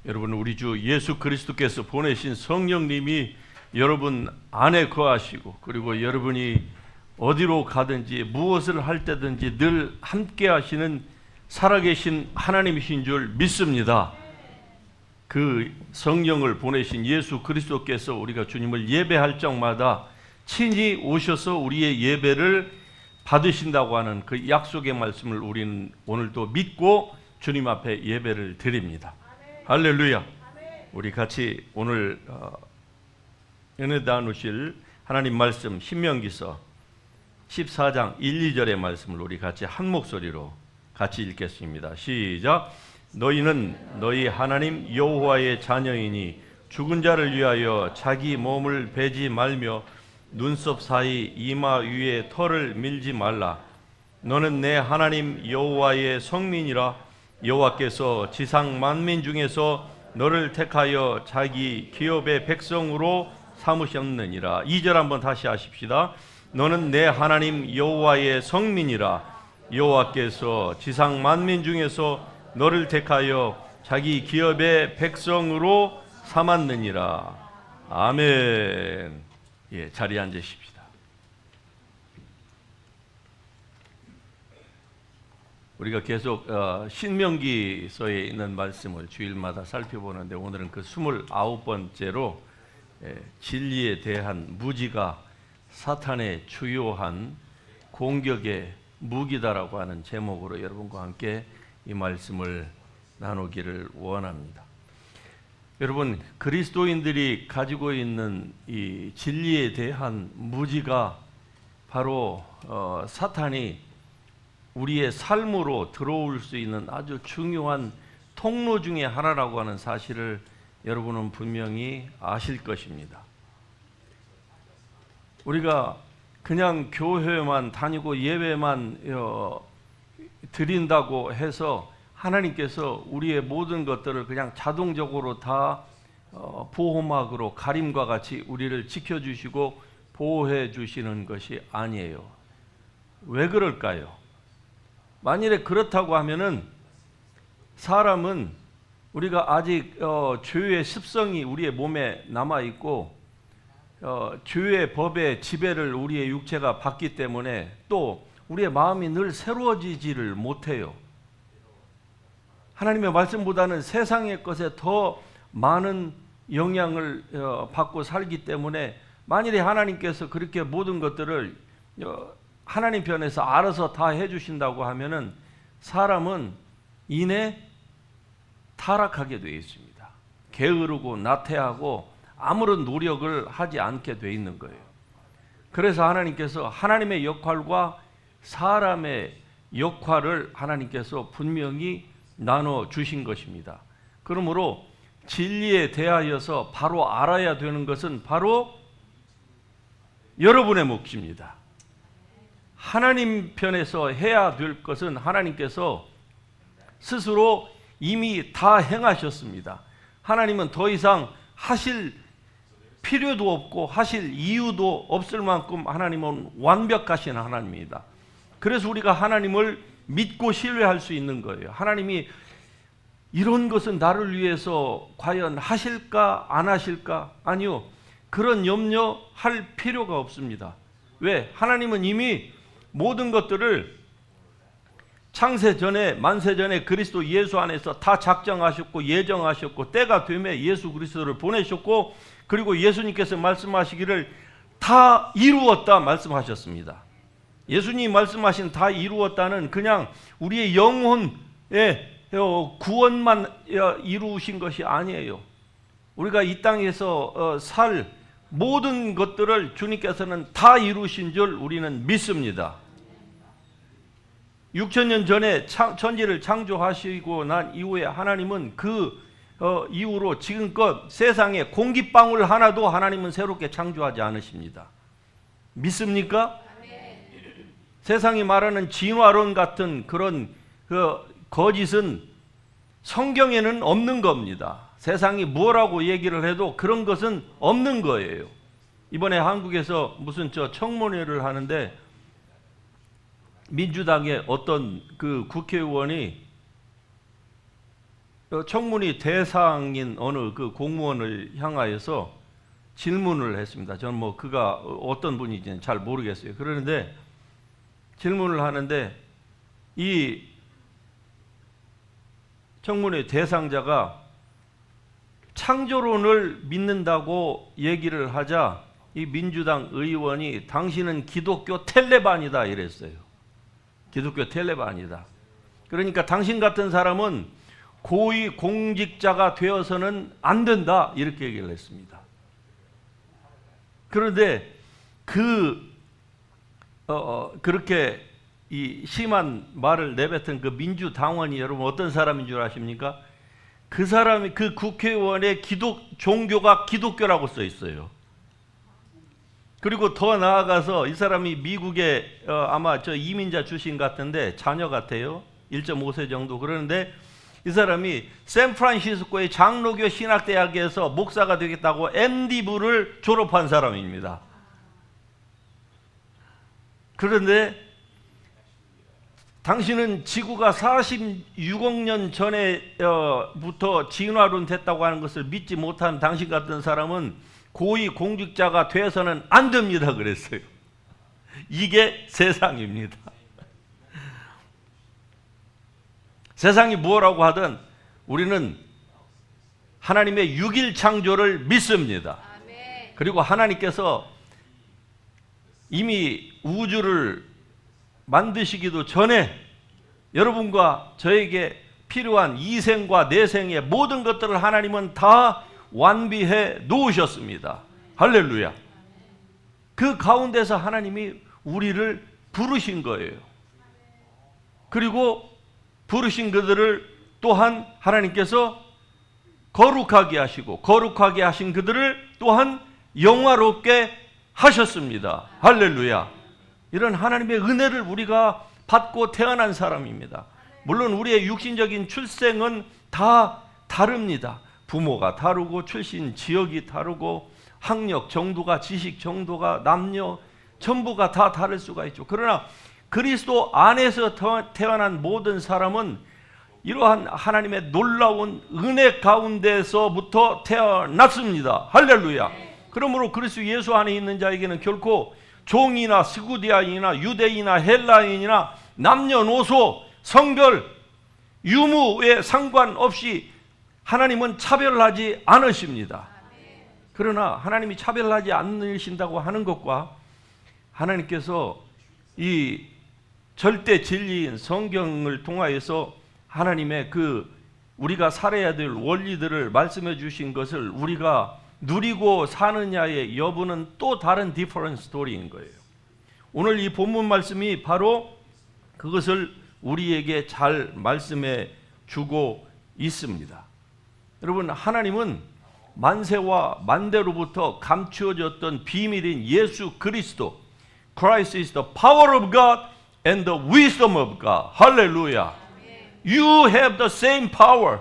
여러분, 우리 주 예수 그리스도께서 보내신 성령님이 여러분 안에 거하시고, 그리고 여러분이 어디로 가든지 무엇을 할 때든지 늘 함께 하시는 살아계신 하나님이신 줄 믿습니다. 그 성령을 보내신 예수 그리스도께서 우리가 주님을 예배할 적마다 친히 오셔서 우리의 예배를 받으신다고 하는 그 약속의 말씀을 우리는 오늘도 믿고 주님 앞에 예배를 드립니다. 할렐루야. 우리 같이 오늘 은혜 나누실 하나님 말씀 신명기서 14장 1, 2절의 말씀을 우리 같이 한 목소리로 같이 읽겠습니다. 시작. 너희는 너희 하나님 여호와의 자녀이니 죽은 자를 위하여 자기 몸을 베지 말며 눈썹 사이 이마 위에 털을 밀지 말라. 너는 내 하나님 여호와의 성민이라. 여호와께서 지상 만민 중에서 너를 택하여 자기 기업의 백성으로 삼으셨느니라. 2절 한번 다시 하십시다. 너는 내 하나님 여호와의 성민이라. 여호와께서 지상 만민 중에서 너를 택하여 자기 기업의 백성으로 삼았느니라. 아멘. 예, 자리에 앉으십시다. 우리가 계속 신명기서에 있는 말씀을 주일마다 살펴보는데, 오늘은 그 29번째로 진리에 대한 무지가 사탄의 주요한 공격의 무기다라고 하는 제목으로 여러분과 함께 이 말씀을 나누기를 원합니다. 여러분, 그리스도인들이 가지고 있는 이 진리에 대한 무지가 바로 사탄이 우리의 삶으로 들어올 수 있는 아주 중요한 통로 중에 하나라고 하는 사실을 여러분은 분명히 아실 것입니다. 우리가 그냥 교회만 다니고 예배만 드린다고 해서 하나님께서 우리의 모든 것들을 그냥 자동적으로 다 보호막으로 가림과 같이 우리를 지켜주시고 보호해 주시는 것이 아니에요. 왜 그럴까요? 만일에 그렇다고 하면은 사람은 우리가 아직 죄의 습성이 우리의 몸에 남아있고 죄의 법의 지배를 우리의 육체가 받기 때문에 또 우리의 마음이 늘 새로워지지를 못해요. 하나님의 말씀보다는 세상의 것에 더 많은 영향을 받고 살기 때문에 만일에 하나님께서 그렇게 모든 것들을 하나님 편에서 알아서 다 해주신다고 하면은 사람은 이내 타락하게 되어 있습니다. 게으르고 나태하고 아무런 노력을 하지 않게 되어 있는 거예요. 그래서 하나님께서 하나님의 역할과 사람의 역할을 하나님께서 분명히 나눠 주신 것입니다. 그러므로 진리에 대하여서 바로 알아야 되는 것은 바로 여러분의 몫입니다. 하나님 편에서 해야 될 것은 하나님께서 스스로 이미 다 행하셨습니다. 하나님은 더 이상 하실 필요도 없고 하실 이유도 없을 만큼 하나님은 완벽하신 하나님입니다. 그래서 우리가 하나님을 믿고 신뢰할 수 있는 거예요. 하나님이 이런 것은 나를 위해서 과연 하실까 안 하실까? 아니요. 그런 염려할 필요가 없습니다. 왜? 하나님은 이미 모든 것들을 창세 전에 만세 전에 그리스도 예수 안에서 다 작정하셨고 예정하셨고 때가 되매 예수 그리스도를 보내셨고, 그리고 예수님께서 말씀하시기를 다 이루었다 말씀하셨습니다. 예수님이 말씀하신 다 이루었다는 그냥 우리의 영혼의 구원만 이루신 것이 아니에요. 우리가 이 땅에서 살 모든 것들을 주님께서는 다 이루신 줄 우리는 믿습니다. 6,000년 전에 천지를 창조하시고 난 이후에 하나님은 그 이후로 지금껏 세상에 공기방울 하나도 하나님은 새롭게 창조하지 않으십니다. 믿습니까? 세상이 말하는 진화론 같은 그런 거짓은 성경에는 없는 겁니다. 세상이 뭐라고 얘기를 해도 그런 것은 없는 거예요. 이번에 한국에서 무슨 청문회를 하는데 민주당의 어떤 그 국회의원이 청문회 대상인 어느 그 공무원을 향하여서 질문을 했습니다. 저는 뭐 그가 어떤 분인지는 잘 모르겠어요. 그러는데 질문을 하는데 이 청문회 대상자가 창조론을 믿는다고 얘기를 하자 이 민주당 의원이 당신은 기독교 텔레반이다 이랬어요. 기독교 텔레반이다. 그러니까 당신 같은 사람은 고위 공직자가 되어서는 안 된다 이렇게 얘기를 했습니다. 그런데 그렇게 이 심한 말을 내뱉은 그 민주당원이 여러분 어떤 사람인 줄 아십니까? 그 사람이 그 국회의원의 종교가 기독교라고 써 있어요. 그리고 더 나아가서 이 사람이 미국의 아마 저 이민자 출신 같은데 자녀 같아요. 1.5세 정도. 그러는데 이 사람이 샌프란시스코의 장로교 신학대학에서 목사가 되겠다고 MD부를 졸업한 사람입니다. 그런데 당신은 지구가 46억 년 전에부터 진화론 됐다고 하는 것을 믿지 못한 당신 같은 사람은 고위 공직자가 돼서는 안 됩니다 그랬어요. 이게 세상입니다. 세상이 뭐라고 하든 우리는 하나님의 6일 창조를 믿습니다. 그리고 하나님께서 이미 우주를 만드시기도 전에 여러분과 저에게 필요한 이생과 내생의 모든 것들을 하나님은 다 완비해 놓으셨습니다. 할렐루야. 그 가운데서 하나님이 우리를 부르신 거예요. 그리고 부르신 그들을 또한 하나님께서 거룩하게 하시고 거룩하게 하신 그들을 또한 영화롭게 하셨습니다. 할렐루야. 이런 하나님의 은혜를 우리가 받고 태어난 사람입니다. 물론 우리의 육신적인 출생은 다 다릅니다. 부모가 다르고 출신 지역이 다르고 학력 정도가 지식 정도가 남녀 전부가 다 다를 수가 있죠. 그러나 그리스도 안에서 태어난 모든 사람은 이러한 하나님의 놀라운 은혜 가운데서부터 태어났습니다. 할렐루야. 그러므로 그리스도 예수 안에 있는 자에게는 결코 종이나 스구디아인이나 유대인이나 헬라인이나 남녀노소 성별 유무에 상관없이 하나님은 차별하지 않으십니다. 그러나 하나님이 차별하지 않으신다고 하는 것과 하나님께서 이 절대 진리인 성경을 통하여서 하나님의 그 우리가 살아야 될 원리들을 말씀해 주신 것을 우리가 누리고 사느냐의 여부는 또 다른 디퍼런트 스토리인 거예요. 오늘 이 본문 말씀이 바로 그것을 우리에게 잘 말씀해 주고 있습니다. 여러분, 하나님은 만세와 만대로부터 감추어졌던 비밀인 예수 그리스도, Christ is the power of God and the wisdom of God. 할렐루야. You have the same power.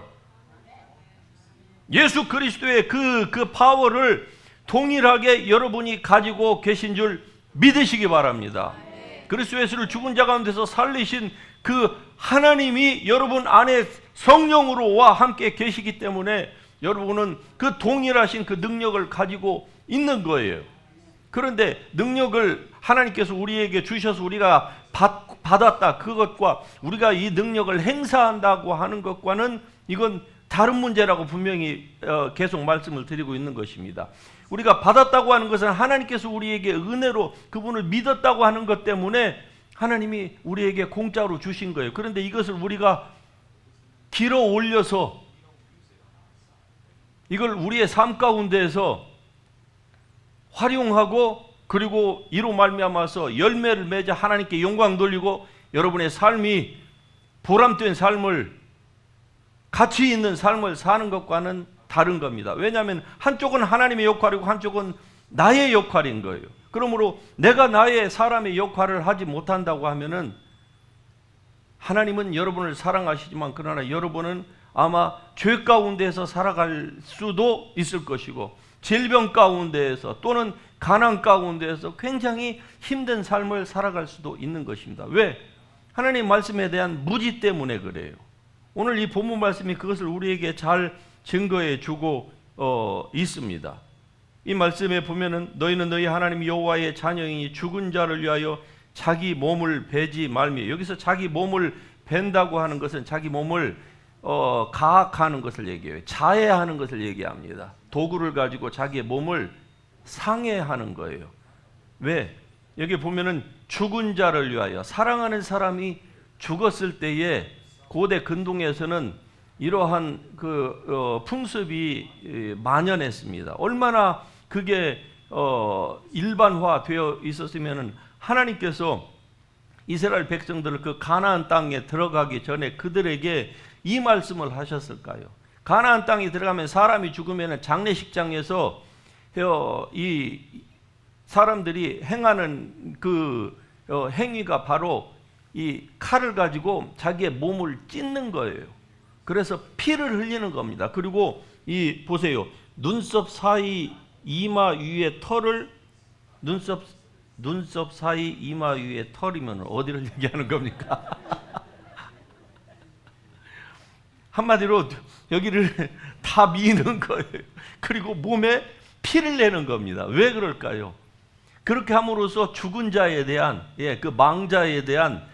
예수 그리스도의 그 파워를 동일하게 여러분이 가지고 계신 줄 믿으시기 바랍니다. 그리스도 예수를 죽은 자 가운데서 살리신 그 하나님이 여러분 안에 성령으로와 함께 계시기 때문에 여러분은 그 동일하신 그 능력을 가지고 있는 거예요. 그런데 능력을 하나님께서 우리에게 주셔서 우리가 받았다, 그것과 우리가 이 능력을 행사한다고 하는 것과는 이건 다른 문제라고 분명히 계속 말씀을 드리고 있는 것입니다. 우리가 받았다고 하는 것은 하나님께서 우리에게 은혜로 그분을 믿었다고 하는 것 때문에 하나님이 우리에게 공짜로 주신 거예요. 그런데 이것을 우리가 길어 올려서 이걸 우리의 삶 가운데에서 활용하고 그리고 이로 말미암아서 열매를 맺어 하나님께 영광 돌리고 여러분의 삶이 보람된 삶을, 가치 있는 삶을 사는 것과는 다른 겁니다. 왜냐하면 한쪽은 하나님의 역할이고 한쪽은 나의 역할인 거예요. 그러므로 내가 나의 사람의 역할을 하지 못한다고 하면은 하나님은 여러분을 사랑하시지만 그러나 여러분은 아마 죄 가운데에서 살아갈 수도 있을 것이고 질병 가운데에서 또는 가난 가운데에서 굉장히 힘든 삶을 살아갈 수도 있는 것입니다. 왜? 하나님 말씀에 대한 무지 때문에 그래요. 오늘 이 본문 말씀이 그것을 우리에게 잘 증거해 주고 있습니다. 이 말씀에 보면은 너희는 너희 하나님 여호와의 자녀이니 죽은 자를 위하여 자기 몸을 베지 말며, 여기서 자기 몸을 벤다고 하는 것은 자기 몸을 가학하는 것을 얘기해요. 자해하는 것을 얘기합니다. 도구를 가지고 자기의 몸을 상해하는 거예요. 왜? 여기 보면은 죽은 자를 위하여, 사랑하는 사람이 죽었을 때에 고대 근동에서는 이러한 풍습이 만연했습니다. 얼마나 그게 일반화되어 있었으면은 하나님께서 이스라엘 백성들을 그 가나안 땅에 들어가기 전에 그들에게 이 말씀을 하셨을까요? 가나안 땅에 들어가면 사람이 죽으면 장례식장에서 이 사람들이 행하는 그 행위가 바로 이 칼을 가지고 자기의 몸을 찢는 거예요. 그래서 피를 흘리는 겁니다. 그리고 이 보세요. 눈썹 사이 이마 위에 털을, 눈썹 사이 이마 위에 털이면 어디를 얘기하는 겁니까? 한마디로 여기를 다 미는 거예요. 그리고 몸에 피를 내는 겁니다. 왜 그럴까요? 그렇게 함으로써 죽은 자에 대한, 그 망자에 대한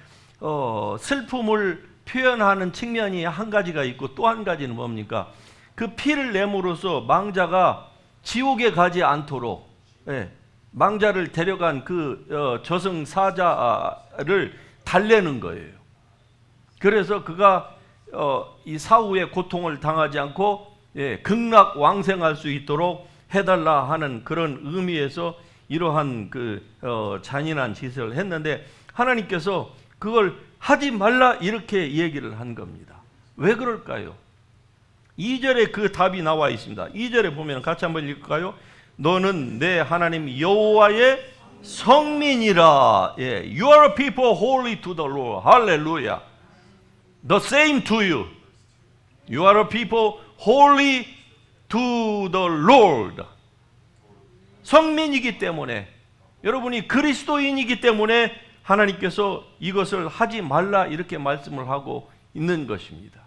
슬픔을 표현하는 측면이 한 가지가 있고, 또 한 가지는 뭡니까? 그 피를 내므로써 망자가 지옥에 가지 않도록, 망자를 데려간 그 저승사자를 달래는 거예요. 그래서 그가 이 사후의 고통을 당하지 않고 극락왕생할 수 있도록 해달라 하는 그런 의미에서 이러한 잔인한 짓을 했는데, 하나님께서 그걸 하지 말라 이렇게 얘기를 한 겁니다. 왜 그럴까요? 2절에 그 답이 나와 있습니다. 2절에 보면 같이 한번 읽을까요? 너는 내 하나님 여호와의 성민이라. You are a people holy to the Lord. Hallelujah. The same to you. You are a people holy to the Lord. 성민이기 때문에, 여러분이 그리스도인이기 때문에 하나님께서 이것을 하지 말라 이렇게 말씀을 하고 있는 것입니다.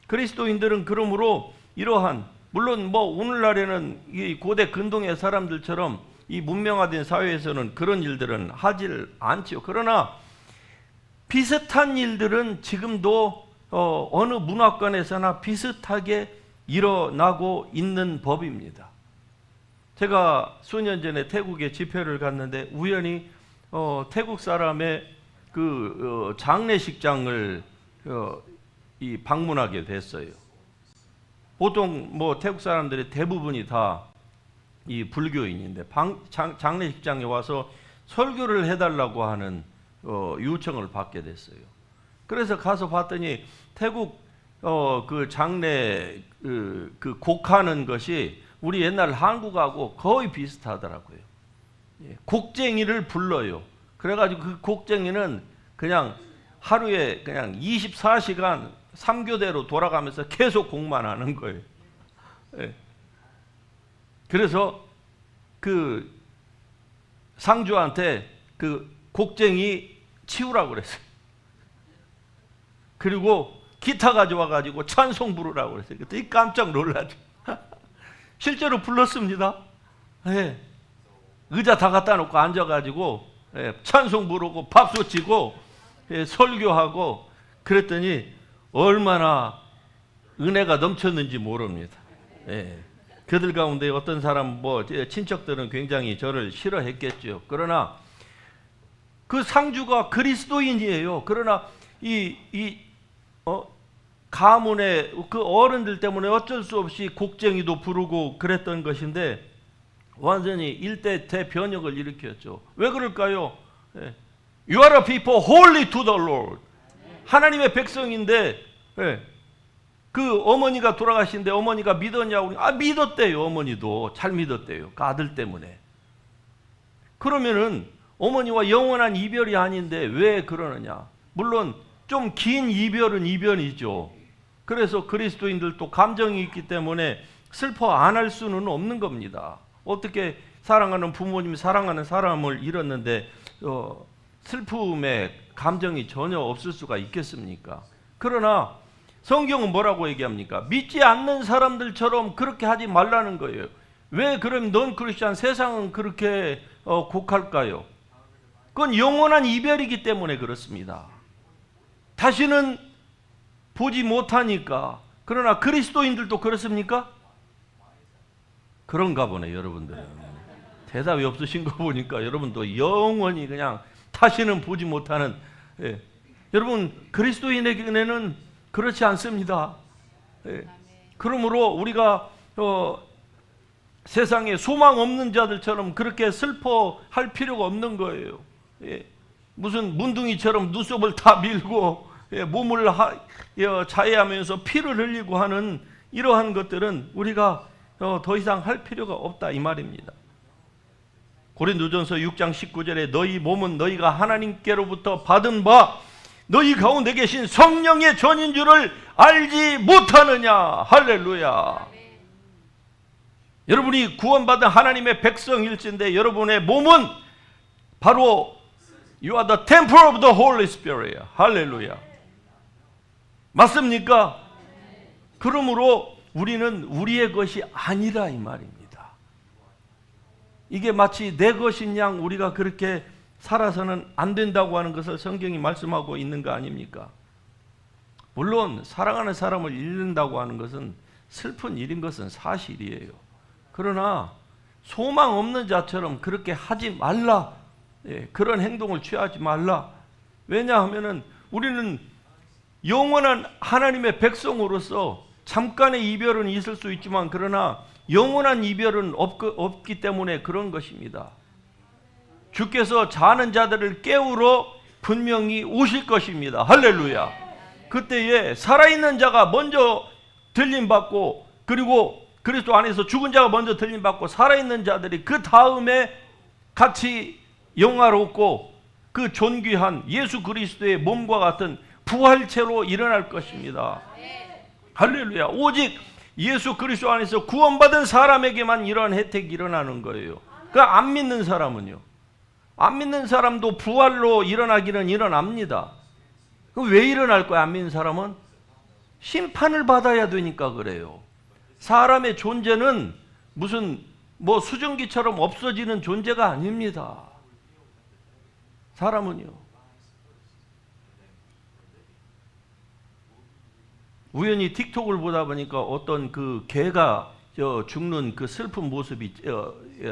그리스도인들은 그러므로 이러한, 물론 오늘날에는 이 고대 근동의 사람들처럼 이 문명화된 사회에서는 그런 일들은 하질 않지요. 그러나 비슷한 일들은 지금도 어느 문화권에서나 비슷하게 일어나고 있는 법입니다. 제가 수년 전에 태국에 집회를 갔는데 우연히 태국 사람의 그 장례식장을 방문하게 됐어요. 보통 태국 사람들의 대부분이 다 이 불교인인데 장례식장에 와서 설교를 해달라고 하는 요청을 받게 됐어요. 그래서 가서 봤더니 태국 그 장례 그 곡하는 것이 우리 옛날 한국하고 거의 비슷하더라고요. 곡쟁이를 불러요. 그래가지고 그 곡쟁이는 그냥 하루에 그냥 24시간 3교대로 돌아가면서 계속 곡만 하는 거예요. 그래서 그 상주한테 그 곡쟁이 치우라고 그랬어요. 그리고 기타 가져와가지고 찬송 부르라고 그랬어요. 그때 깜짝 놀라죠. 실제로 불렀습니다. 의자 다 갖다 놓고 앉아가지고 찬송 부르고 박수 치고 설교하고 그랬더니 얼마나 은혜가 넘쳤는지 모릅니다. 그들 가운데 어떤 사람 친척들은 굉장히 저를 싫어했겠죠. 그러나 그 상주가 그리스도인이에요. 그러나 가문의 그 어른들 때문에 어쩔 수 없이 곡쟁이도 부르고 그랬던 것인데 완전히 일대 대변혁을 일으켰죠. 왜 그럴까요? You are a people holy to the Lord. 하나님의 백성인데 그 어머니가 돌아가신데 어머니가 믿었냐고. 믿었대요. 어머니도 잘 믿었대요. 그 아들 때문에. 그러면은 어머니와 영원한 이별이 아닌데 왜 그러느냐. 물론 좀 긴 이별은 이별이죠. 그래서 그리스도인들도 감정이 있기 때문에 슬퍼 안 할 수는 없는 겁니다. 어떻게 사랑하는 부모님, 사랑하는 사람을 잃었는데 슬픔에 감정이 전혀 없을 수가 있겠습니까? 그러나 성경은 뭐라고 얘기합니까? 믿지 않는 사람들처럼 그렇게 하지 말라는 거예요. 왜 그럼 넌 크리스찬 세상은 그렇게 곡할까요? 그건 영원한 이별이기 때문에 그렇습니다. 다시는 보지 못하니까. 그러나 그리스도인들도 그렇습니까? 그런가 보네, 여러분들. 대답이 없으신 거 보니까 여러분도 영원히 그냥 다시는 보지 못하는. 예. 여러분, 그리스도인에게는 그렇지 않습니다. 예. 그러므로 우리가 세상에 소망 없는 자들처럼 그렇게 슬퍼할 필요가 없는 거예요. 예. 무슨 문둥이처럼 눈썹을 다 밀고 몸을 자해하면서 피를 흘리고 하는 이러한 것들은 우리가 더 이상 할 필요가 없다 이 말입니다. 고린도전서 6장 19절에 너희 몸은 너희가 하나님께로부터 받은 바 너희 가운데 계신 성령의 전인 줄을 알지 못하느냐. 할렐루야. 여러분이 구원받은 하나님의 백성일진데 여러분의 몸은 바로 You are the temple of the Holy Spirit. 할렐루야. 맞습니까? 그러므로 우리는 우리의 것이 아니라 이 말입니다. 이게 마치 내 것인 양 우리가 그렇게 살아서는 안 된다고 하는 것을 성경이 말씀하고 있는 거 아닙니까? 물론 사랑하는 사람을 잃는다고 하는 것은 슬픈 일인 것은 사실이에요. 그러나 소망 없는 자처럼 그렇게 하지 말라. 그런 행동을 취하지 말라. 왜냐하면 우리는 영원한 하나님의 백성으로서 잠깐의 이별은 있을 수 있지만 그러나 영원한 이별은 없기 때문에 그런 것입니다. 주께서 자는 자들을 깨우러 분명히 오실 것입니다. 할렐루야. 그때에 살아있는 자가 먼저 들림받고 그리고 그리스도 안에서 죽은 자가 먼저 들림받고 살아있는 자들이 그 다음에 같이 영화롭고 그 존귀한 예수 그리스도의 몸과 같은 부활체로 일어날 것입니다. 할렐루야. 오직 예수 그리스도 안에서 구원받은 사람에게만 이러한 혜택이 일어나는 거예요. 그러니까 안 믿는 사람은요. 안 믿는 사람도 부활로 일어나기는 일어납니다. 그럼 왜 일어날 거야? 안 믿는 사람은 심판을 받아야 되니까 그래요. 사람의 존재는 무슨 수증기처럼 없어지는 존재가 아닙니다. 사람은요. 우연히 틱톡을 보다 보니까 어떤 그 개가 죽는 그 슬픈 모습이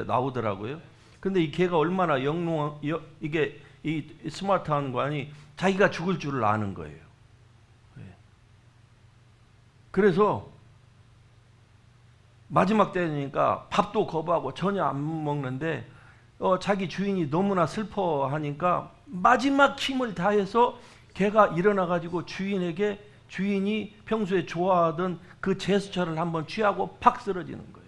나오더라고요. 근데 이 개가 얼마나 이게 이 스마트한 거 아니 자기가 죽을 줄을 아는 거예요. 그래서 마지막 때니까 밥도 거부하고 전혀 안 먹는데 자기 주인이 너무나 슬퍼하니까 마지막 힘을 다해서 개가 일어나가지고 주인이 평소에 좋아하던 그 제스처를 한번 취하고 팍 쓰러지는 거예요.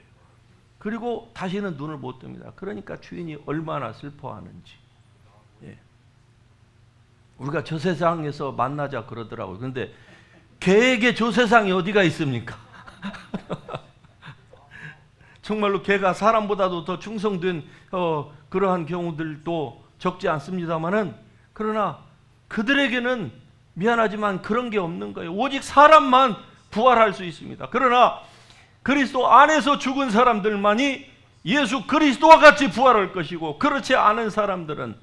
그리고 다시는 눈을 못 뜹니다. 그러니까 주인이 얼마나 슬퍼하는지. 예. 우리가 저 세상에서 만나자 그러더라고요. 그런데 개에게 저 세상이 어디가 있습니까? 정말로 개가 사람보다도 더 충성된 그러한 경우들도 적지 않습니다만은 그러나 그들에게는 미안하지만 그런 게 없는 거예요. 오직 사람만 부활할 수 있습니다. 그러나 그리스도 안에서 죽은 사람들만이 예수 그리스도와 같이 부활할 것이고 그렇지 않은 사람들은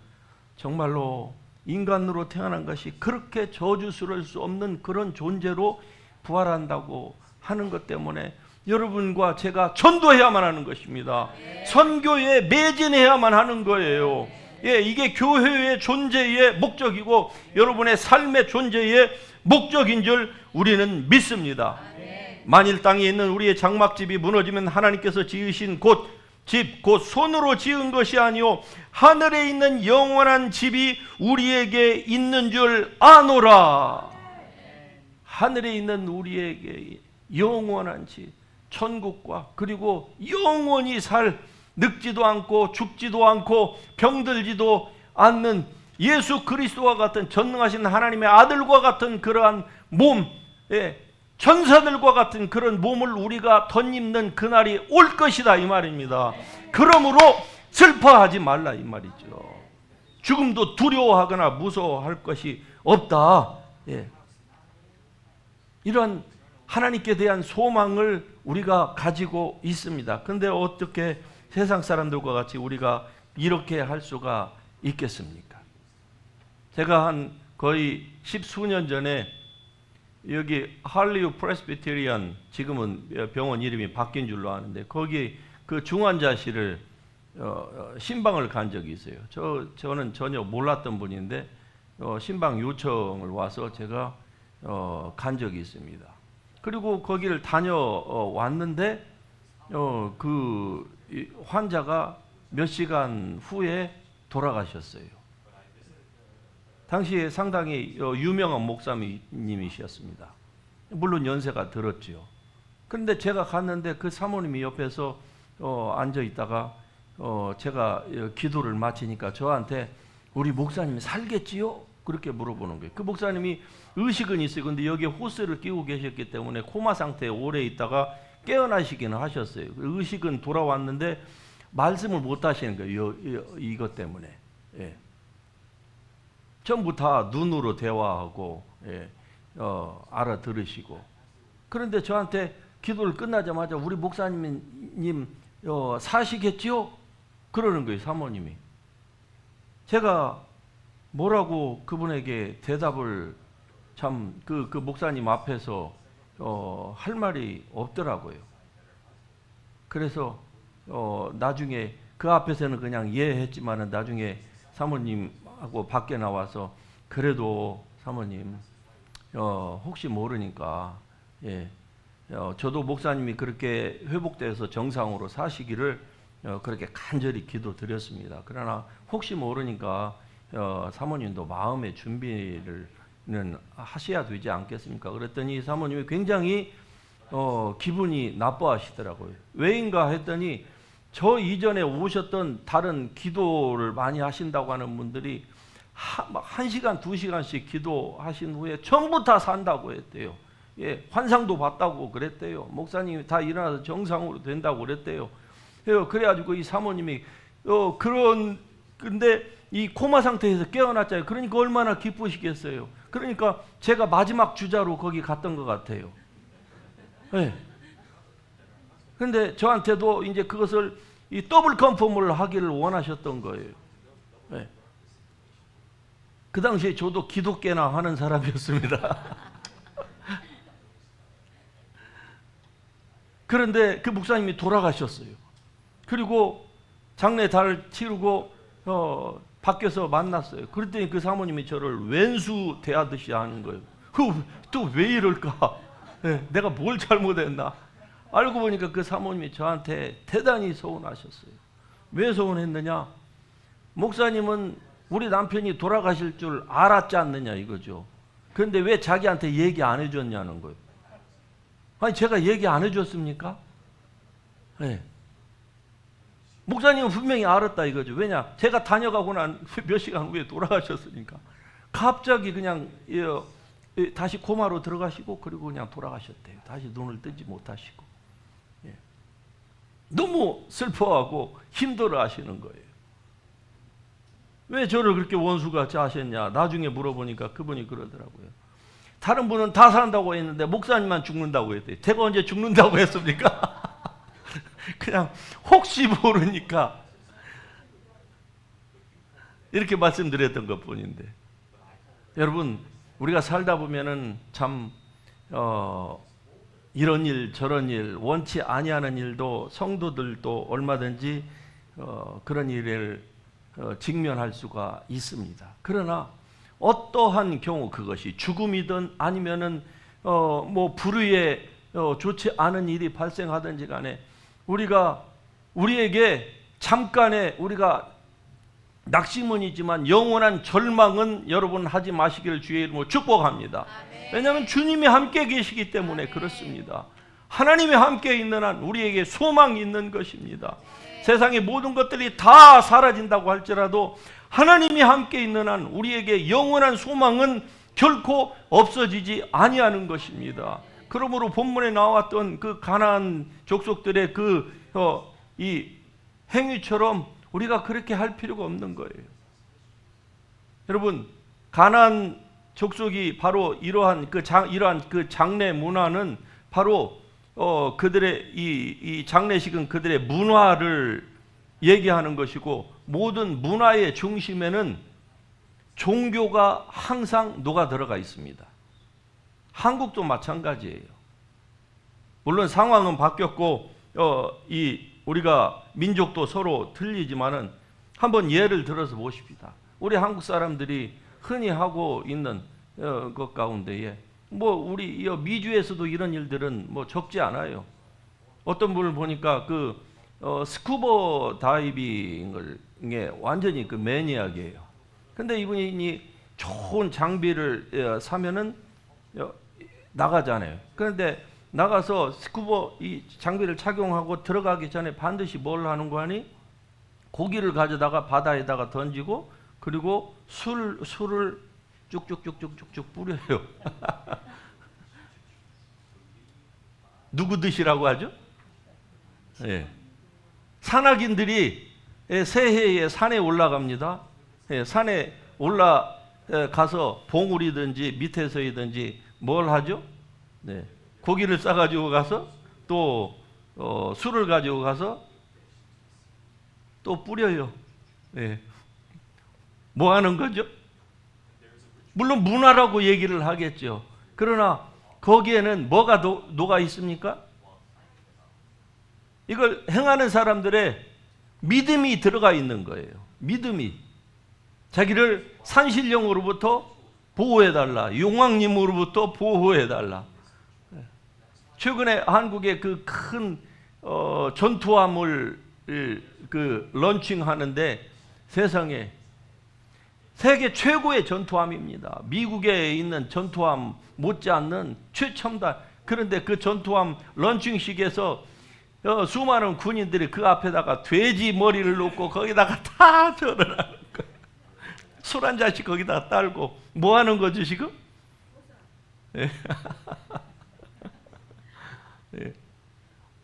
정말로 인간으로 태어난 것이 그렇게 저주스러울 수 없는 그런 존재로 부활한다고 하는 것 때문에 여러분과 제가 전도해야만 하는 것입니다. 선교에 매진해야만 하는 거예요. 예, 이게 교회의 존재의 목적이고 여러분의 삶의 존재의 목적인 줄 우리는 믿습니다. 만일 땅에 있는 우리의 장막집이 무너지면 하나님께서 지으신 곧 손으로 지은 것이 아니요 하늘에 있는 영원한 집이 우리에게 있는 줄 아노라. 하늘에 있는 우리에게 영원한 집, 천국과 그리고 영원히 살 늙지도 않고 죽지도 않고 병들지도 않는 예수 그리스도와 같은 전능하신 하나님의 아들과 같은 그러한 몸, 천사들과 같은 그런 몸을 우리가 덧입는 그날이 올 것이다 이 말입니다. 그러므로 슬퍼하지 말라 이 말이죠. 죽음도 두려워하거나 무서워할 것이 없다. 이런 하나님께 대한 소망을 우리가 가지고 있습니다. 그런데 어떻게 세상 사람들과 같이 우리가 이렇게 할 수가 있겠습니까? 제가 한 거의 10수년 전에 여기 할리우 프레스비테리안, 지금은 병원 이름이 바뀐 줄로 아는데 거기 그 중환자실을 신방을 간 적이 있어요. 저는 전혀 몰랐던 분인데 신방 요청을 와서 제가 간 적이 있습니다. 그리고 거기를 다녀왔는데 그 환자가 몇 시간 후에 돌아가셨어요. 당시에 상당히 유명한 목사님이셨습니다. 물론 연세가 들었죠. 그런데 제가 갔는데 그 사모님이 옆에서 앉아 있다가 제가 기도를 마치니까 저한테 우리 목사님이 살겠지요? 그렇게 물어보는 거예요. 그 목사님이 의식은 있어요. 근데 여기에 호스를 끼고 계셨기 때문에 코마 상태에 오래 있다가 깨어나시기는 하셨어요. 의식은 돌아왔는데 말씀을 못 하시는 거예요. 이것 때문에. 예. 전부 다 눈으로 대화하고 알아들으시고. 그런데 저한테 기도를 끝나자마자 우리 목사님 사시겠지요? 그러는 거예요, 사모님이. 제가 뭐라고 그분에게 대답을 참 그 목사님 앞에서 할 말이 없더라고요. 그래서 나중에 그 앞에서는 그냥 이해했지만은 나중에 사모님하고 밖에 나와서 그래도 사모님 혹시 모르니까 저도 목사님이 그렇게 회복돼서 정상으로 사시기를 그렇게 간절히 기도드렸습니다. 그러나 혹시 모르니까 사모님도 마음의 준비를 하셔야 되지 않겠습니까? 그랬더니 사모님이 굉장히 기분이 나빠하시더라고요. 왜인가 했더니 저 이전에 오셨던 다른 기도를 많이 하신다고 하는 분들이 1시간, 2시간씩 기도하신 후에 전부 다 산다고 했대요. 환상도 봤다고 그랬대요. 목사님이 다 일어나서 정상으로 된다고 그랬대요. 그래가지고 이 사모님이 근데 이 코마 상태에서 깨어났잖아요. 그러니까 얼마나 기쁘시겠어요. 그러니까 제가 마지막 주자로 거기 갔던 것 같아요. 그런데 저한테도 이제 그것을 이 더블 컨펌을 하기를 원하셨던 거예요. 그 당시에 저도 기독교나 하는 사람이었습니다. 그런데 그 목사님이 돌아가셨어요. 그리고 장례 달 치르고 밖에서 만났어요. 그랬더니 그 사모님이 저를 왼수 대하듯이 하는 거예요. 또 왜 이럴까? 내가 뭘 잘못했나? 알고 보니까 그 사모님이 저한테 대단히 서운하셨어요. 왜 서운했느냐? 목사님은 우리 남편이 돌아가실 줄 알았지 않느냐 이거죠. 그런데 왜 자기한테 얘기 안 해줬냐는 거예요. 아니 제가 얘기 안 해줬습니까? 목사님은 분명히 알았다 이거죠. 왜냐? 제가 다녀가고 난 몇 시간 후에 돌아가셨으니까. 갑자기 그냥 다시 코마로 들어가시고 그리고 그냥 돌아가셨대요. 다시 눈을 뜨지 못하시고. 너무 슬퍼하고 힘들어 하시는 거예요. 왜 저를 그렇게 원수같이 하셨냐? 나중에 물어보니까 그분이 그러더라고요. 다른 분은 다 산다고 했는데 목사님만 죽는다고 했대요. 제가 언제 죽는다고 했습니까? 그냥 혹시 모르니까 이렇게 말씀드렸던 것뿐인데, 여러분 우리가 살다 보면은 참 이런 일 저런 일 원치 아니하는 일도 성도들도 얼마든지 그런 일을 직면할 수가 있습니다. 그러나 어떠한 경우 그것이 죽음이든 아니면은 뭐 불의에 좋지 않은 일이 발생하든지 간에 우리에게 잠깐의 우리가 낙심은이지만 영원한 절망은 여러분 하지 마시기를 주의 이름으로 축복합니다. 왜냐하면 주님이 함께 계시기 때문에 그렇습니다. 하나님이 함께 있는 한 우리에게 소망이 있는 것입니다. 세상의 모든 것들이 다 사라진다고 할지라도 하나님이 함께 있는 한 우리에게 영원한 소망은 결코 없어지지 아니하는 것입니다. 그러므로 본문에 나왔던 그 가나안 족속들의 이 행위처럼 우리가 그렇게 할 필요가 없는 거예요. 여러분, 가나안 족속이 바로 이러한 그 장례 문화는 바로 그들의 이 장례식은 그들의 문화를 얘기하는 것이고, 모든 문화의 중심에는 종교가 항상 녹아 들어가 있습니다. 한국도 마찬가지예요. 물론 상황은 바뀌었고 우리가 민족도 서로 틀리지만은 한번 예를 들어서 보십시다. 우리 한국 사람들이 흔히 하고 있는 것 가운데에 우리 미주에서도 이런 일들은 적지 않아요. 어떤 분을 보니까 스쿠버 다이빙에 완전히 매니악이에요. 근데 이분이 좋은 장비를 사면은 나가잖아요. 그런데 나가서 스쿠버 이 장비를 착용하고 들어가기 전에 반드시 뭘 하는 거 아니? 고기를 가져다가 바다에다가 던지고, 그리고 술을 쭉쭉쭉쭉쭉 뿌려요. 누구 드시라고 하죠? 예. 산악인들이 새해에 산에 올라갑니다. 예, 산에 올라가서 봉우리든지 밑에서이든지 뭘 하죠? 네. 고기를 싸가지고 가서 또 술을 가지고 가서 또 뿌려요. 네. 뭐 하는 거죠? 물론 문화라고 얘기를 하겠죠. 그러나 거기에는 뭐가 녹아 있습니까? 이걸 행하는 사람들의 믿음이 들어가 있는 거예요. 믿음이. 자기를 산신령으로부터 보호해달라. 용왕님으로부터 보호해달라. 최근에 한국의 그 큰 전투함을 런칭하는데, 세상에 세계 최고의 전투함입니다. 미국에 있는 전투함 못지않는 최첨단. 그런데 그 전투함 런칭식에서 수많은 군인들이 그 앞에다가 돼지 머리를 놓고 거기다가 다 절을 하는 거예요. 술 한 잔씩 거기다가 딸고. 뭐 하는 거죠 지금? 네. 네.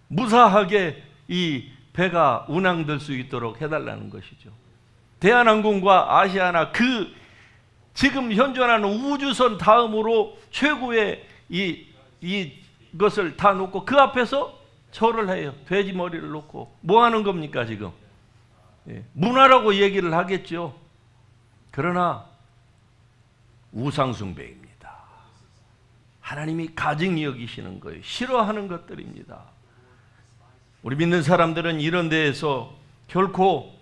무사하게 이 배가 운항될 수 있도록 해달라는 것이죠. 대한항공과 아시아나 지금 현존하는 우주선 다음으로 최고의 이것을 다 놓고 그 앞에서 절을 해요. 돼지 머리를 놓고. 뭐 하는 겁니까 지금? 예. 문화라고 얘기를 하겠죠. 그러나 우상숭배입니다. 하나님이 가증히 여기시는 거예요. 싫어하는 것들입니다. 우리 믿는 사람들은 이런 데에서 결코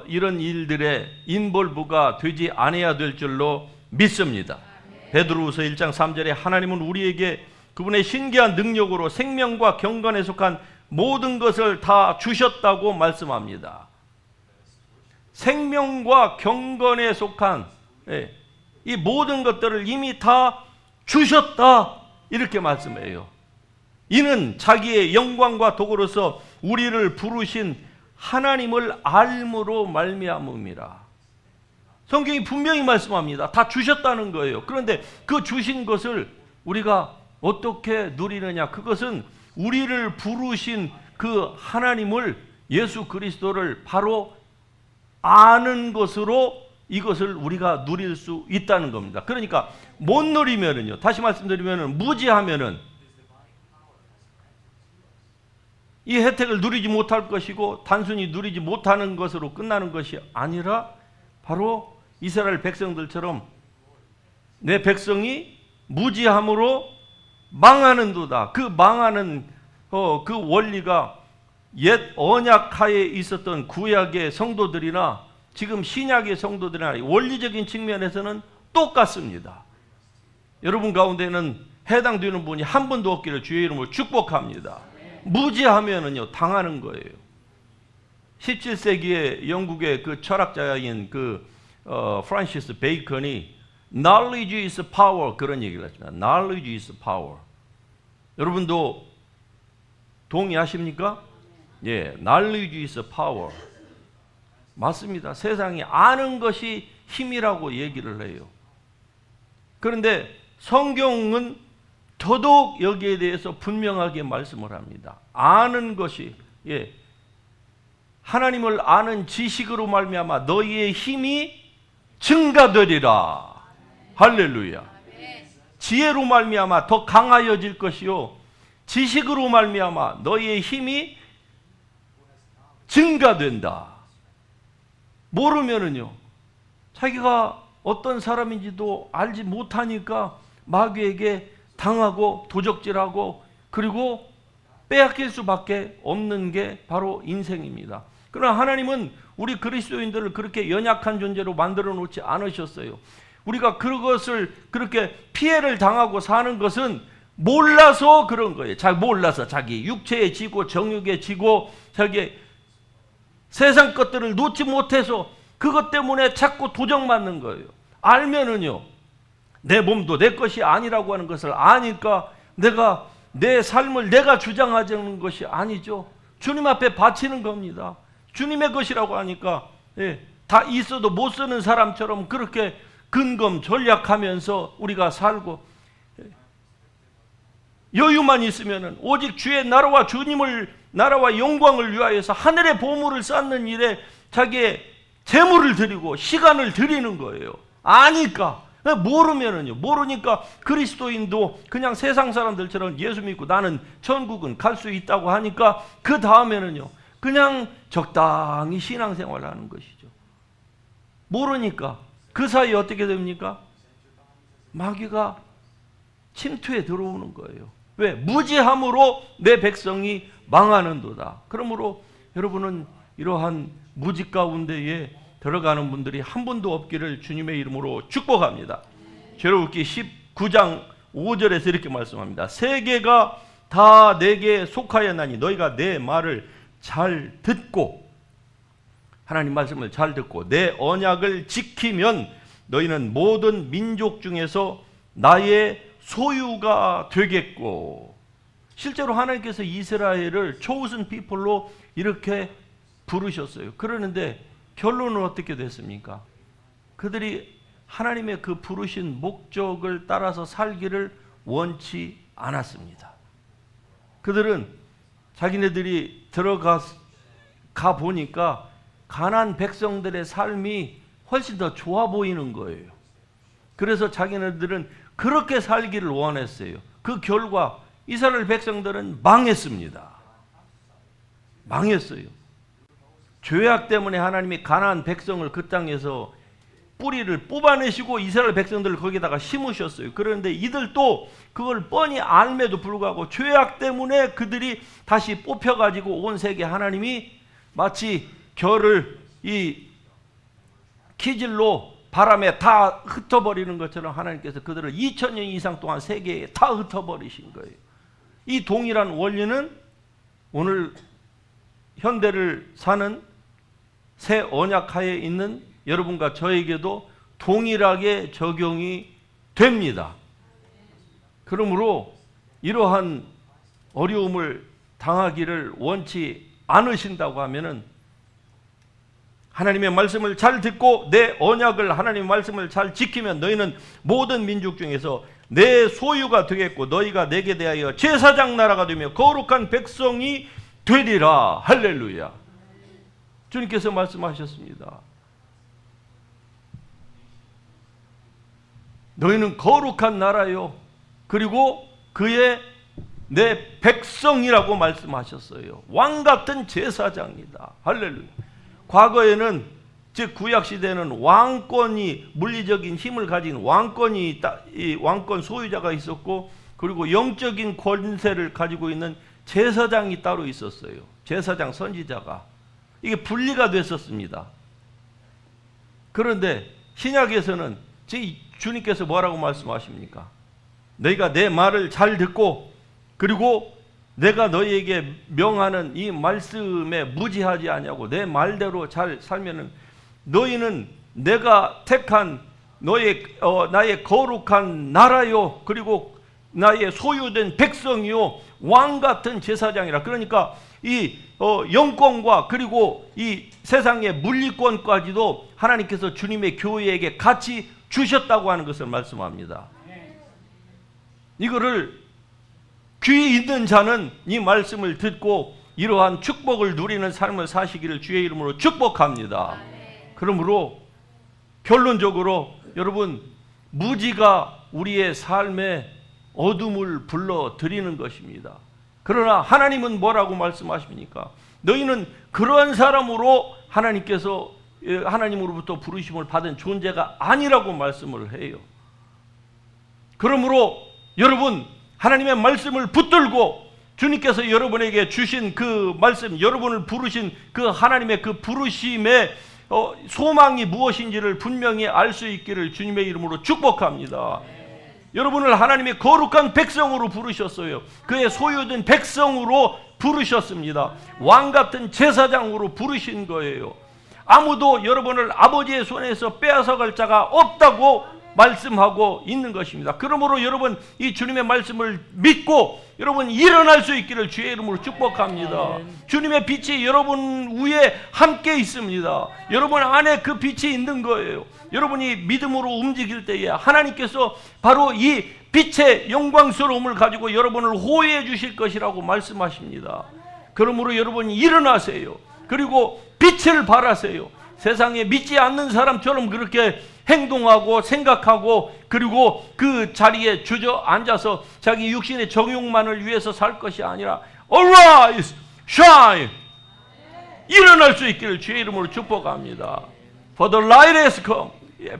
이런 일들에 인볼브가 되지 않아야 될 줄로 믿습니다. 베드로후서 1장 3절에 하나님은 우리에게 그분의 신기한 능력으로 생명과 경건에 속한 모든 것을 다 주셨다고 말씀합니다. 생명과 경건에 속한 이 모든 것들을 이미 다 주셨다, 이렇게 말씀해요. 이는 자기의 영광과 도구로서 우리를 부르신 하나님을 알므로 말미암음이라. 성경이 분명히 말씀합니다. 다 주셨다는 거예요. 그런데 그 주신 것을 우리가 어떻게 누리느냐? 그것은 우리를 부르신 그 하나님을, 예수 그리스도를 바로 아는 것으로 이것을 우리가 누릴 수 있다는 겁니다. 그러니까 못 누리면은요, 다시 말씀드리면은 무지하면은 이 혜택을 누리지 못할 것이고, 단순히 누리지 못하는 것으로 끝나는 것이 아니라 바로 이스라엘 백성들처럼 내 백성이 무지함으로 망하는도다. 그 망하는 그 원리가 옛 언약하에 있었던 구약의 성도들이나 지금 신약의 성도들이나 원리적인 측면에서는 똑같습니다. 여러분 가운데는 해당되는 분이 한 분도 없기를 주의 이름으로 축복합니다. 무지하면은요 당하는 거예요. 17세기에 영국의 그 철학자인 프란시스 베이컨이 knowledge is power, 그런 얘기를 했습니다. knowledge is power. 여러분도 동의하십니까? 예, knowledge is power. 맞습니다. 세상이 아는 것이 힘이라고 얘기를 해요. 그런데 성경은 더더욱 여기에 대해서 분명하게 말씀을 합니다. 아는 것이, 하나님을 아는 지식으로 말미암아 너희의 힘이 증가되리라. 할렐루야. 지혜로 말미암아 더 강하여질 것이요 지식으로 말미암아 너희의 힘이 증가된다. 모르면은요 자기가 어떤 사람인지도 알지 못하니까 마귀에게 당하고 도적질하고 그리고 빼앗길 수밖에 없는 게 바로 인생입니다. 그러나 하나님은 우리 그리스도인들을 그렇게 연약한 존재로 만들어 놓지 않으셨어요. 우리가 그것을 그렇게 피해를 당하고 사는 것은 몰라서 그런 거예요. 몰라서 자기 육체에 지고 정욕에 지고 자기 세상 것들을 놓지 못해서 그것 때문에 자꾸 도적맞는 거예요. 알면은요 내 몸도 내 것이 아니라고 하는 것을 아니까 내가 내 삶을 내가 주장하자는 것이 아니죠. 주님 앞에 바치는 겁니다. 주님의 것이라고 하니까 다 있어도 못 쓰는 사람처럼 그렇게 근검 전략하면서 우리가 살고 여유만 있으면은 오직 주의 나라와 주님을 나라와 영광을 위하여서 하늘의 보물을 쌓는 일에 자기의 재물을 드리고 시간을 드리는 거예요. 아니까 모르면은요 모르니까 그리스도인도 그냥 세상 사람들처럼 예수 믿고 나는 천국은 갈 수 있다고 하니까 그 다음에는요 그냥 적당히 신앙생활을 하는 것이죠. 모르니까 그 사이에 어떻게 됩니까? 마귀가 침투에 들어오는 거예요. 왜? 무지함으로 내 백성이 망하는도다. 그러므로 여러분은 이러한 무지 가운데에 들어가는 분들이 한 분도 없기를 주님의 이름으로 축복합니다. 출애굽기 19장 5절에서 이렇게 말씀합니다. 세계가 다 내게 속하였나니 너희가 내 말을 잘 듣고 하나님 말씀을 잘 듣고 내 언약을 지키면 너희는 모든 민족 중에서 나의 소유가 되겠고. 실제로 하나님께서 이스라엘을 chosen people로 이렇게 부르셨어요. 그러는데 결론은 어떻게 됐습니까? 그들이 하나님의 그 부르신 목적을 따라서 살기를 원치 않았습니다. 그들은 자기네들이 들어가 보니까 가나안 백성들의 삶이 훨씬 더 좋아 보이는 거예요. 그래서 자기네들은 그렇게 살기를 원했어요. 그 결과 이스라엘 백성들은 망했습니다. 망했어요. 죄악 때문에 하나님이 가나안 백성을 그 땅에서 뿌리를 뽑아내시고 이스라엘 백성들을 거기다가 심으셨어요. 그런데 이들도 그걸 뻔히 알매도 불구하고 죄악 때문에 그들이 다시 뽑혀가지고 온 세계 하나님이 마치 결을 이 키질로 바람에 다 흩어버리는 것처럼 하나님께서 그들을 2000년 이상 동안 세계에 다 흩어버리신 거예요. 이 동일한 원리는 오늘 현대를 사는 새 언약하에 있는 여러분과 저에게도 동일하게 적용이 됩니다. 그러므로 이러한 어려움을 당하기를 원치 않으신다고 하면은 하나님의 말씀을 잘 듣고 내 언약을 하나님의 말씀을 잘 지키면 너희는 모든 민족 중에서 내 소유가 되겠고 너희가 내게 대하여 제사장 나라가 되며 거룩한 백성이 되리라. 할렐루야. 주님께서 말씀하셨습니다. 너희는 거룩한 나라요 그리고 그의 내 백성이라고 말씀하셨어요. 왕같은 제사장이다. 할렐루야. 과거에는 즉 구약시대에는 왕권이 물리적인 힘을 가진 왕권이 이 왕권 소유자가 있었고 그리고 영적인 권세를 가지고 있는 제사장이 따로 있었어요. 제사장 선지자가. 이게 분리가 됐었습니다. 그런데 신약에서는 주님께서 뭐라고 말씀하십니까? 너희가 내 말을 잘 듣고 그리고 내가 너희에게 명하는 이 말씀에 무지하지 아니하고 내 말대로 잘 살면은 너희는 내가 택한 나의 거룩한 나라요 그리고 나의 소유된 백성이요 왕 같은 제사장이라. 그러니까 이 영권과 그리고 이 세상의 물리권까지도 하나님께서 주님의 교회에게 같이 주셨다고 하는 것을 말씀합니다. 이거를 귀 있는 자는 이 말씀을 듣고 이러한 축복을 누리는 삶을 사시기를 주의 이름으로 축복합니다. 그러므로 결론적으로 여러분 무지가 우리의 삶에 어둠을 불러들이는 것입니다. 그러나 하나님은 뭐라고 말씀하십니까? 너희는 그러한 사람으로 하나님으로부터 부르심을 받은 존재가 아니라고 말씀을 해요. 그러므로 여러분, 하나님의 말씀을 붙들고 주님께서 여러분에게 주신 그 말씀, 여러분을 부르신 그 하나님의 그 부르심의 소망이 무엇인지를 분명히 알 수 있기를 주님의 이름으로 축복합니다. 여러분을 하나님의 거룩한 백성으로 부르셨어요. 그의 소유된 백성으로 부르셨습니다. 왕 같은 제사장으로 부르신 거예요. 아무도 여러분을 아버지의 손에서 빼앗아갈 자가 없다고 말씀하고 있는 것입니다. 그러므로 여러분, 이 주님의 말씀을 믿고 여러분 일어날 수 있기를 주의 이름으로 축복합니다. 주님의 빛이 여러분 위에 함께 있습니다. 여러분 안에 그 빛이 있는 거예요. 여러분이 믿음으로 움직일 때에 하나님께서 바로 이 빛의 영광스러움을 가지고 여러분을 호위해 주실 것이라고 말씀하십니다. 그러므로 여러분 일어나세요. 그리고 빛을 발하세요. 세상에 믿지 않는 사람처럼 그렇게 행동하고 생각하고 그리고 그 자리에 주저앉아서 자기 육신의 정욕만을 위해서 살 것이 아니라 Arise, shine, 일어날 수 있기를 주의 이름으로 축복합니다. For the light has come.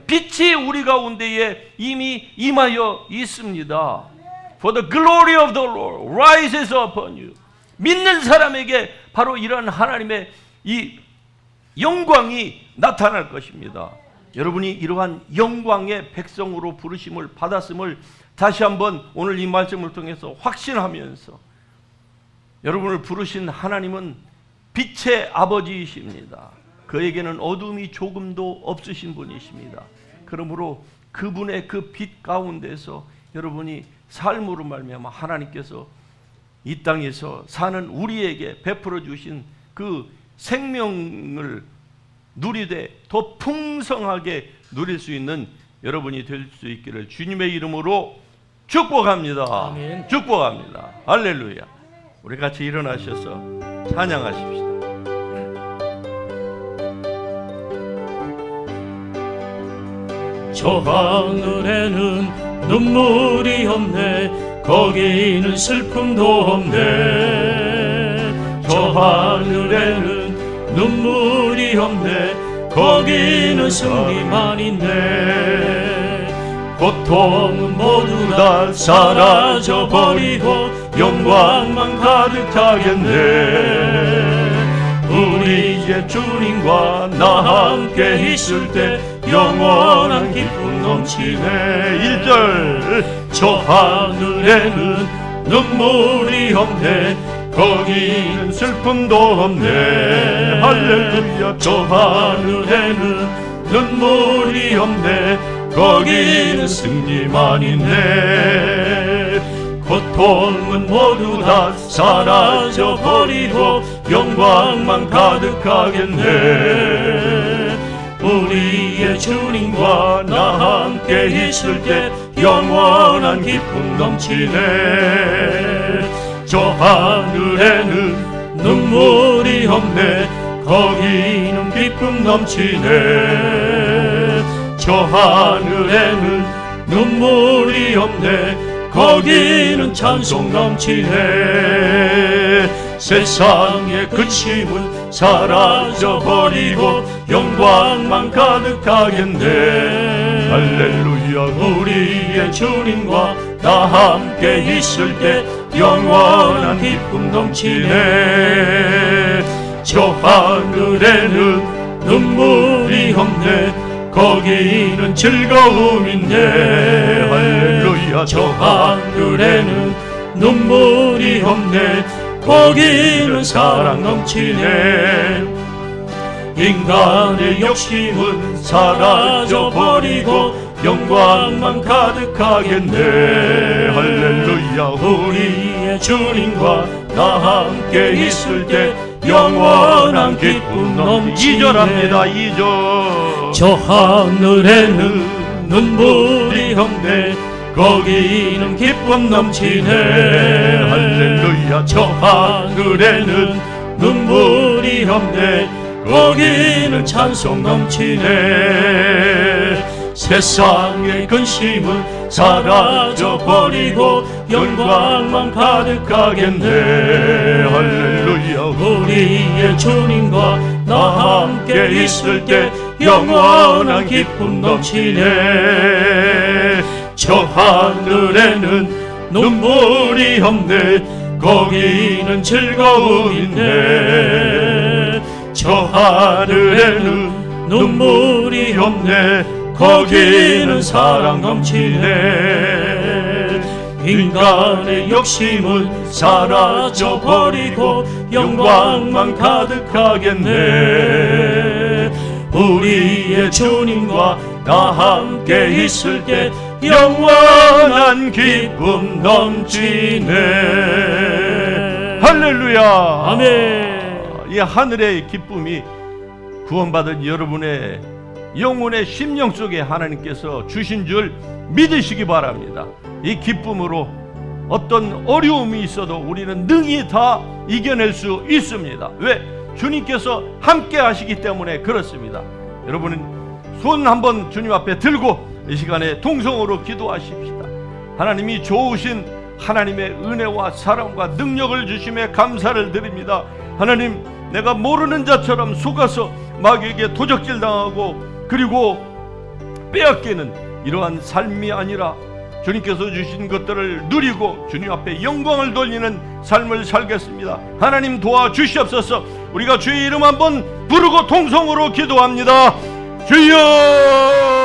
빛이 우리 가운데에 이미 임하여 있습니다. For the glory of the Lord rises upon you. 믿는 사람에게 바로 이런 하나님의 이 영광이 나타날 것입니다. 여러분이 이러한 영광의 백성으로 부르심을 받았음을 다시 한번 오늘 이 말씀을 통해서 확신하면서 여러분을 부르신 하나님은 빛의 아버지이십니다. 그에게는 어둠이 조금도 없으신 분이십니다. 그러므로 그분의 그 빛 가운데서 여러분이 삶으로 말미암아 하나님께서 이 땅에서 사는 우리에게 베풀어 주신 그 생명을 누리되 더 풍성하게 누릴 수 있는 여러분이 될 수 있기를 주님의 이름으로 축복합니다. 아멘. 축복합니다. 할렐루야. 우리 같이 일어나셔서 찬양하십시다. 저 하늘에는 눈물이 없네, 거기는 슬픔도 없네. 저 하늘에는 눈물이 없네, 거기는 승리만 있네. 고통은 모두 다 사라져버리고 영광만 가득하겠네. 우리 이제 주님과 나 함께 있을 때 영원한 기쁨 넘치네. 1절 저 하늘에는 눈물이 없네, 거기는 슬픔도 없네. 할렐루야. 저 하늘에는 눈물이 없네, 거기는 승리만 있네. 고통은 모두 다 사라져버리고 영광만 가득하겠네. 우리의 주님과 나 함께 있을 때 영원한 기쁨 넘치네. 저 하늘에는 눈물이 없네, 거기는 기쁨 넘치네. 저 하늘에는 눈물이 없네, 거기는 찬송 넘치네. 세상의 근심은 사라져버리고 영광만 가득하겠네. 할렐루야. 우리의 주님과 나 함께 있을 때 영원한 기쁨 넘치네. 저 하늘에는 눈물이 없네, 거기는 즐거움인데. 할렐루야. 저 하늘에는 눈물이 없네, 거기는 사랑 넘치네. 인간의 욕심은 사라져버리고 영광만 가득하겠네. 할렐루야. 우리의 주님과 나 함께 있을 때 영원한 기쁨 넘치네. 2절합니다. 2절 저 하늘에는 눈물이 없네, 거기는 기쁨 넘치네. 할렐루야. 저 하늘에는 눈물이 없네, 거기는 찬송 넘치네. 세상의 근심은 사라져버리고 영광만 가득하겠네. 할렐루야. 우리의 주님과 나 함께 있을 때 영원한 기쁨 넘치네. 저 하늘에는 눈물이 없네. 거기는 즐거움이네. 저 하늘에는 눈물이 없네. 거기는 사랑 넘치네. 인간의 욕심은 사라져버리고 영광만 가득하겠네. 우리의 주님과 나 함께 있을 때 영원한 기쁨 넘치네. 할렐루야. 아멘. 이 하늘의 기쁨이 구원받은 여러분의 영혼의 심령 속에 하나님께서 주신 줄 믿으시기 바랍니다. 이 기쁨으로 어떤 어려움이 있어도 우리는 능히 다 이겨낼 수 있습니다. 왜? 주님께서 함께 하시기 때문에 그렇습니다. 여러분은 손 한번 주님 앞에 들고 이 시간에 동성으로 기도하십시다. 하나님이 좋으신 하나님의 은혜와 사랑과 능력을 주심에 감사를 드립니다. 하나님, 내가 모르는 자처럼 속아서 마귀에게 도적질당하고 그리고 빼앗기는 이러한 삶이 아니라 주님께서 주신 것들을 누리고 주님 앞에 영광을 돌리는 삶을 살겠습니다. 하나님 도와주시옵소서. 우리가 주의 이름 한번 부르고 통성으로 기도합니다. 주여!